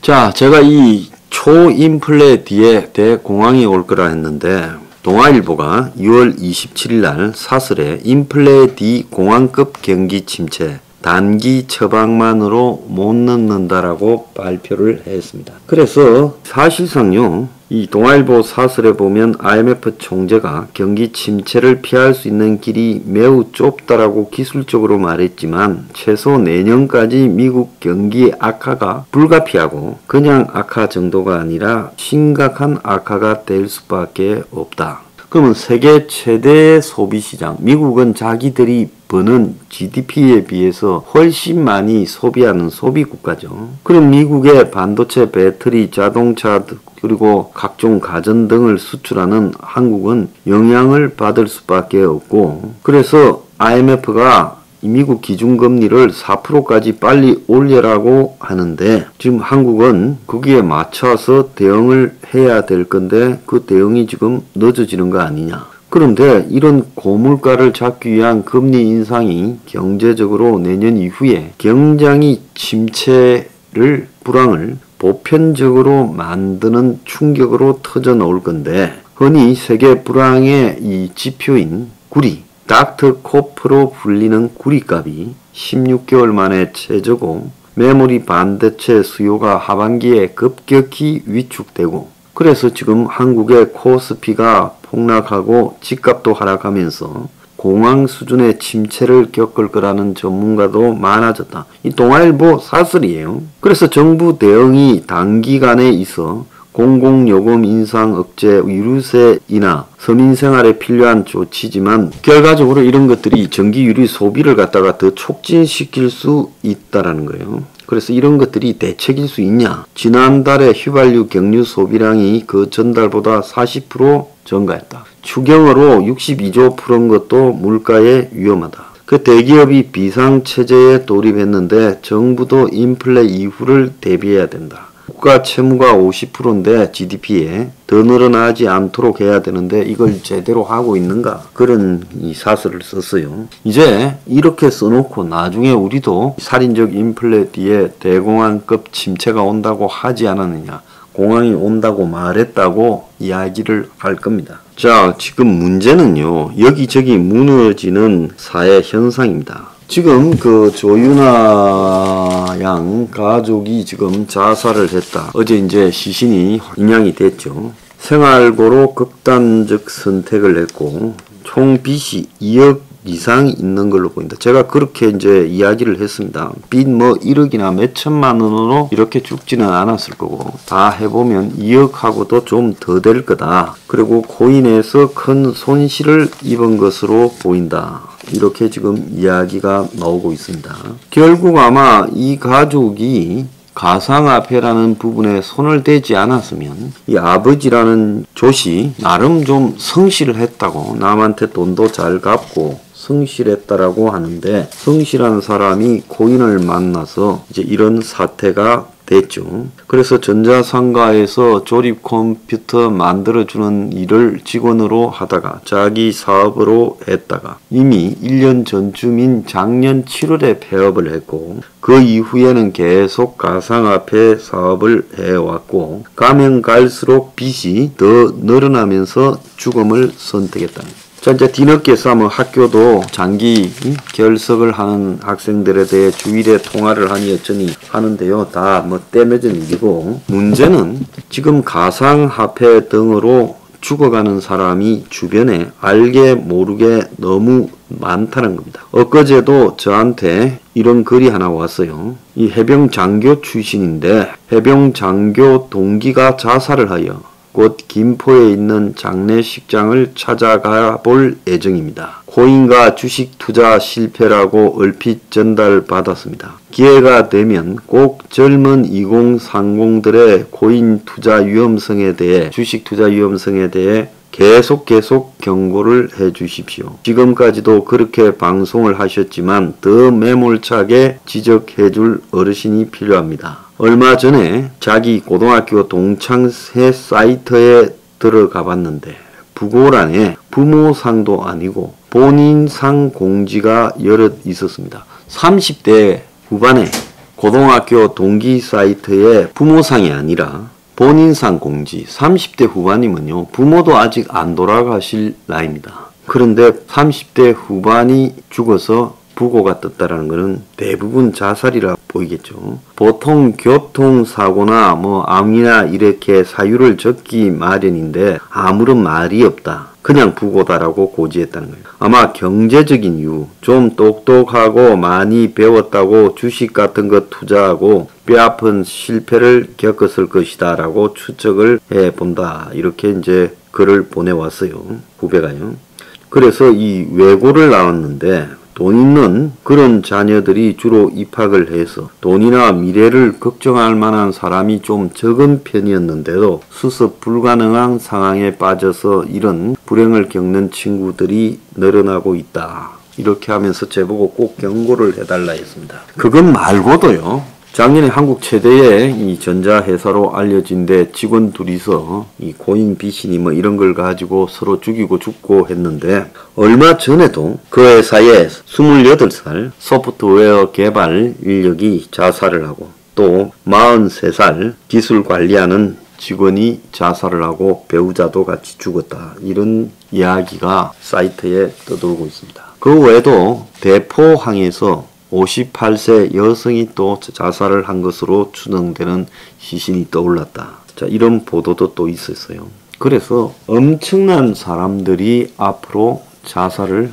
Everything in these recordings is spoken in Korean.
자, 제가 이 초인플레 뒤에 대공황이 올 거라 했는데 동아일보가 6월 27일 날 사설에 인플레 뒤 공황급 경기 침체 단기 처방만으로 못 넣는다라고 발표를 했습니다. 그래서 사실상요, 이 동아일보 사설에 보면 IMF 총재가 경기 침체를 피할 수 있는 길이 매우 좁다라고 기술적으로 말했지만 최소 내년까지 미국 경기 악화가 불가피하고 그냥 악화 정도가 아니라 심각한 악화가 될 수밖에 없다. 그러면 세계 최대 소비시장, 미국은 자기들이 버는 GDP에 비해서 훨씬 많이 소비하는 소비국가죠. 그럼 미국의 반도체, 배터리, 자동차 그리고 각종 가전 등을 수출하는 한국은 영향을 받을 수밖에 없고, 그래서 IMF가 미국 기준금리를 4%까지 빨리 올려라고 하는데 지금 한국은 거기에 맞춰서 대응을 해야 될 건데 그 대응이 지금 늦어지는 거 아니냐. 그런데 이런 고물가를 잡기 위한 금리 인상이 경제적으로 내년 이후에 굉장히 침체를, 불황을 보편적으로 만드는 충격으로 터져 나올 건데, 흔히 세계 불황의 이 지표인 구리, 닥터코프로 불리는 구리값이 16개월 만에 최저고, 메모리 반도체 수요가 하반기에 급격히 위축되고, 그래서 지금 한국의 코스피가 폭락하고 집값도 하락하면서 공황 수준의 침체를 겪을 거라는 전문가도 많아졌다. 이 동아일보 사설이에요. 그래서 정부 대응이 단기간에 있어 공공요금 인상 억제, 유류세 인하, 서민생활에 필요한 조치지만 결과적으로 이런 것들이 전기유리 소비를 갖다가 더 촉진시킬 수 있다라는 거예요. 그래서 이런 것들이 대책일 수 있냐? 지난달에 휘발유 경유 소비량이 그 전달보다 40% 증가했다. 추경으로 62조 풀은 것도 물가에 위험하다. 그 대기업이 비상체제에 돌입했는데 정부도 인플레 이후를 대비해야 된다. 국가 채무가 50%인데 GDP에 더 늘어나지 않도록 해야 되는데 이걸 제대로 하고 있는가? 그런 이 사설을 썼어요. 이제 이렇게 써놓고 나중에 우리도 살인적 인플레 뒤에 대공황급 침체가 온다고 하지 않았느냐? 공황이 온다고 말했다고 이야기를 할 겁니다. 자, 지금 문제는요, 여기저기 무너지는 사회 현상입니다. 지금 그 조윤아 양 가족이 지금 자살을 했다. 어제 이제 시신이 인양이 됐죠. 생활고로 극단적 선택을 했고 총 빚이 2억 이상 있는 걸로 보인다. 제가 그렇게 이제 이야기를 했습니다. 빚 뭐 1억이나 몇 천만 원으로 이렇게 죽지는 않았을 거고 다 해보면 2억하고도 좀 더 될 거다. 그리고 고인에서 큰 손실을 입은 것으로 보인다. 이렇게 지금 이야기가 나오고 있습니다. 결국 아마 이 가족이 가상화폐라는 부분에 손을 대지 않았으면 이 아버지라는 조씨 나름 좀 성실을 했다고, 남한테 돈도 잘 갚고 성실했다라고 하는데 성실한 사람이 고인을 만나서 이제 이런 사태가 됐죠. 그래서 전자상가에서 조립 컴퓨터 만들어주는 일을 직원으로 하다가 자기 사업으로 했다가 이미 1년 전쯤인 작년 7월에 폐업을 했고 그 이후에는 계속 가상화폐 사업을 해왔고 가면 갈수록 빚이 더 늘어나면서 죽음을 선택했다. 자, 이제 뒤늦게서 뭐 학교도 장기 결석을 하는 학생들에 대해 주일에 통화를 하니 어쩌니 하는데요. 다 뭐 떼매진 일이고, 문제는 지금 가상화폐 등으로 죽어가는 사람이 주변에 알게 모르게 너무 많다는 겁니다. 엊그제도 저한테 이런 글이 하나 왔어요. 이 해병장교 출신인데 해병장교 동기가 자살을 하여 곧 김포에 있는 장례식장을 찾아가 볼 예정입니다. 코인과 주식 투자 실패라고 얼핏 전달받았습니다. 기회가 되면 꼭 젊은 2030들의 코인 투자 위험성에 대해, 주식 투자 위험성에 대해 계속 경고를 해 주십시오. 지금까지도 그렇게 방송을 하셨지만 더 매몰차게 지적해 줄 어르신이 필요합니다. 얼마 전에 자기 고등학교 동창회 사이트에 들어가 봤는데 부고란에 부모상도 아니고 본인상 공지가 여럿 있었습니다. 30대 후반에 고등학교 동기 사이트에 부모상이 아니라 본인상 공지 30대 후반이면요. 부모도 아직 안 돌아가실 나이입니다. 그런데 30대 후반이 죽어서 부고가 떴다라는 것은 대부분 자살이라 보이겠죠. 보통 교통사고나 암이나 이렇게 사유를 적기 마련인데 아무런 말이 없다. 그냥 부고다라고 고지했다는 거예요. 아마 경제적인 이유, 좀 똑똑하고 많이 배웠다고 주식 같은 거 투자하고 뼈아픈 실패를 겪었을 것이다 라고 추측을 해본다. 이렇게 이제 글을 보내왔어요. 후배가요. 그래서 이 외고를 나왔는데 돈 있는 그런 자녀들이 주로 입학을 해서 돈이나 미래를 걱정할 만한 사람이 좀 적은 편이었는데도 수습 불가능한 상황에 빠져서 이런 불행을 겪는 친구들이 늘어나고 있다. 이렇게 하면서 제보고 꼭 경고를 해달라 했습니다. 그것 말고도요. 작년에 한국 최대의 이 전자회사로 알려진 데 직원 둘이서 이 고인 비신이 이런 걸 가지고 서로 죽이고 죽고 했는데 얼마 전에도 그 회사의 28살 소프트웨어 개발 인력이 자살을 하고 또 43살 기술 관리하는 직원이 자살을 하고 배우자도 같이 죽었다. 이런 이야기가 사이트에 떠돌고 있습니다. 그 외에도 대포항에서 58세 여성이 또 자살을 한 것으로 추정되는 시신이 떠올랐다. 자, 이런 보도도 또 있었어요. 그래서 엄청난 사람들이 앞으로 자살을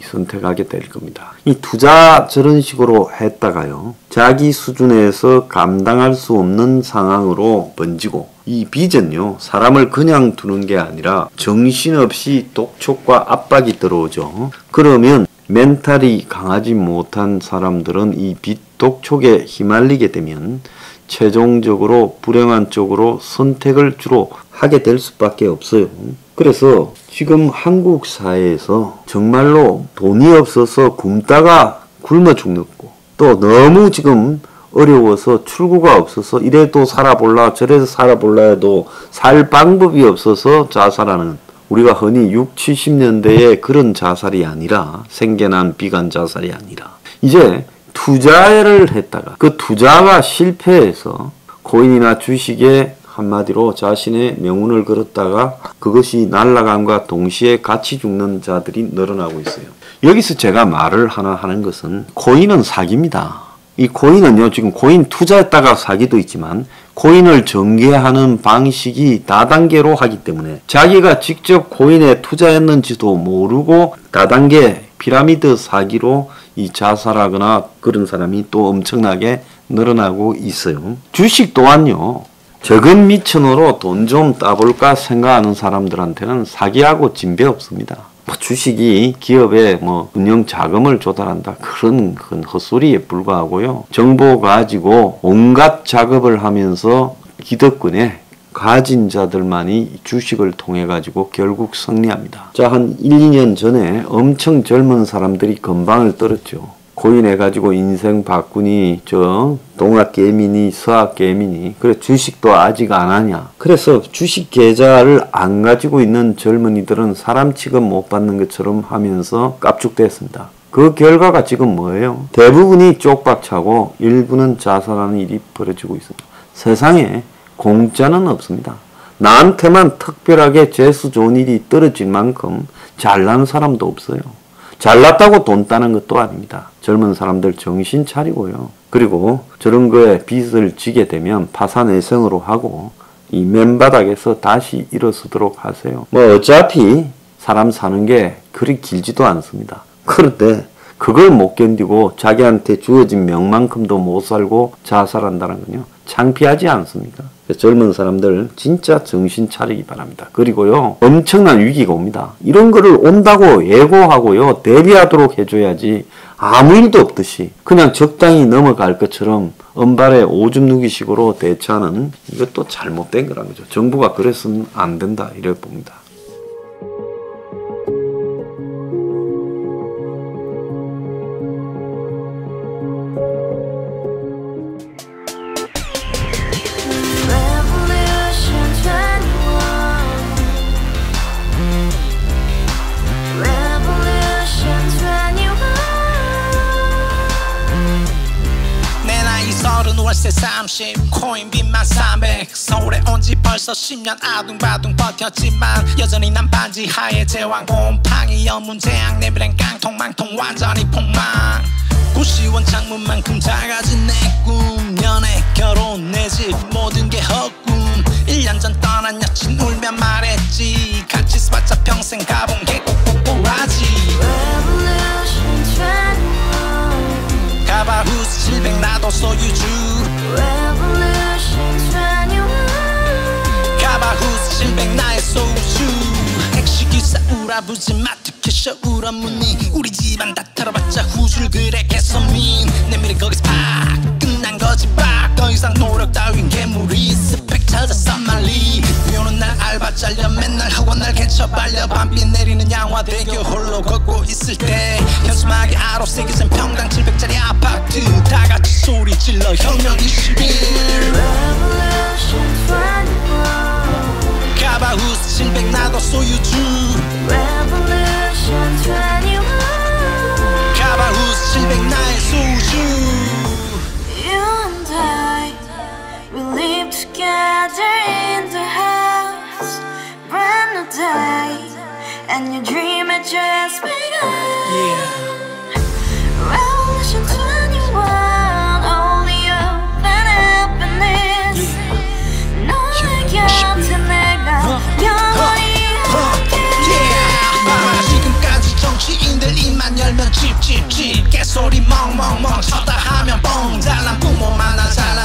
선택하게 될 겁니다. 이 투자 저런 식으로 했다가요. 자기 수준에서 감당할 수 없는 상황으로 번지고 이 빚은요. 사람을 그냥 두는 게 아니라 정신없이 독촉과 압박이 들어오죠. 그러면 멘탈이 강하지 못한 사람들은 이 빚독촉에 휘말리게 되면 최종적으로 불행한 쪽으로 선택을 주로 하게 될 수밖에 없어요. 그래서 지금 한국 사회에서 정말로 돈이 없어서 굶다가 굶어 죽고 또 너무 지금 어려워서 출구가 없어서 이래도 살아볼라 저래도 살아볼라 해도 살 방법이 없어서 자살하는 우리가 흔히 60, 70년대에 그런 자살이 아니라 생계난 비관 자살이 아니라 이제 투자를 했다가 그 투자가 실패해서 코인이나 주식에 한마디로 자신의 명운을 걸었다가 그것이 날아감과 동시에 같이 죽는 자들이 늘어나고 있어요. 여기서 제가 말을 하나 하는 것은 코인은 사기입니다. 이 코인은요, 지금 코인 투자했다가 사기도 있지만 코인을 전개하는 방식이 다단계로 하기 때문에 자기가 직접 코인에 투자했는지도 모르고 다단계 피라미드 사기로 이 자살하거나 그런 사람이 또 엄청나게 늘어나고 있어요. 주식 또한요. 적은 미천으로 돈 좀 따볼까 생각하는 사람들한테는 사기하고 진배 없습니다. 주식이 기업에 운영 자금을 조달한다. 그런 헛소리에 불과하고요. 정보 가지고 온갖 작업을 하면서 기득권에 가진 자들만이 주식을 통해 가지고 결국 승리합니다. 자, 한 1, 2년 전에 엄청 젊은 사람들이 건방을 떨었죠. 코인 해가지고 인생 바꾸니 동학 개미니 서학 개미니 그래 주식도 아직 안 하냐. 그래서 주식 계좌를 안 가지고 있는 젊은이들은 사람 취급 못 받는 것처럼 하면서 깝죽됐습니다. 그 결과가 지금 뭐예요? 대부분이 쪽박차고 일부는 자살하는 일이 벌어지고 있습니다. 세상에 공짜는 없습니다. 나한테만 특별하게 재수 좋은 일이 떨어질 만큼 잘난 사람도 없어요. 잘났다고 돈 따는 것도 아닙니다. 젊은 사람들 정신 차리고요. 그리고 저런 거에 빚을 지게 되면 파산회생으로 하고 이 맨바닥에서 다시 일어서도록 하세요. 어차피 사람 사는 게 그리 길지도 않습니다. 그런데 그걸 못 견디고 자기한테 주어진 명만큼도 못 살고 자살한다는 건요. 창피하지 않습니까? 젊은 사람들 진짜 정신 차리기 바랍니다. 그리고요. 엄청난 위기가 옵니다. 이런 거를 온다고 예고하고요. 대비하도록 해줘야지 아무 일도 없듯이 그냥 적당히 넘어갈 것처럼 은발에 오줌 누기식으로 대처하는 이것도 잘못된 거란 거죠. 정부가 그랬으면 안 된다 이래 봅니다. 30 코인 빚만 300 서울에 온지 벌써 10년 아둥바둥 버텼지만 여전히 난 반지 하에 제왕 곰팡이 연문제약 내비랭 깡통망통 완전히 폭망 고시원 창문만큼 작아진 내 꿈 연애 결혼 내 집 모든 게 헛꿈 1년 전 떠난 여친 울면 말했지 같이 써봤자 평생 가본 게 꼭꼭꼭하지 Revolution 21 가바후스 700 나도 소유주 Revolution 21 가바후스 700 나의 소유주 택시기사 우라부지 마트 캐셔 울어무니 우리 집안 다 털어봤자 후줄 그래 개선민 내 미래 거기서 팍 끝난 거지 팍더 이상 노력 따윈 괴물이 스펙 찾아서 말리 비오는 날 알바 잘려 맨날 학원 날 개쳐 발려 밤비 내리는 양화대교 홀로 걷고 있을 때 현수막에 아로 새겨진 평당 700짜리 아파트 다같이 소리 질러 혁명 21 Revolution 21 가바후스 700 나도 소유주 Revolution 21 가바후스 700 나의 소유주 You and I, we live together in the house. Brand new day, and your dream had just begun. Yeah. Revolution 21, only open happiness. 너의 곁에 내가 영원히 함께. 지금까지 정치인들 입만 열면 찝찝찝 개소리 멍멍멍 쳤다 하면 뻥 잘난 부모 만나 잘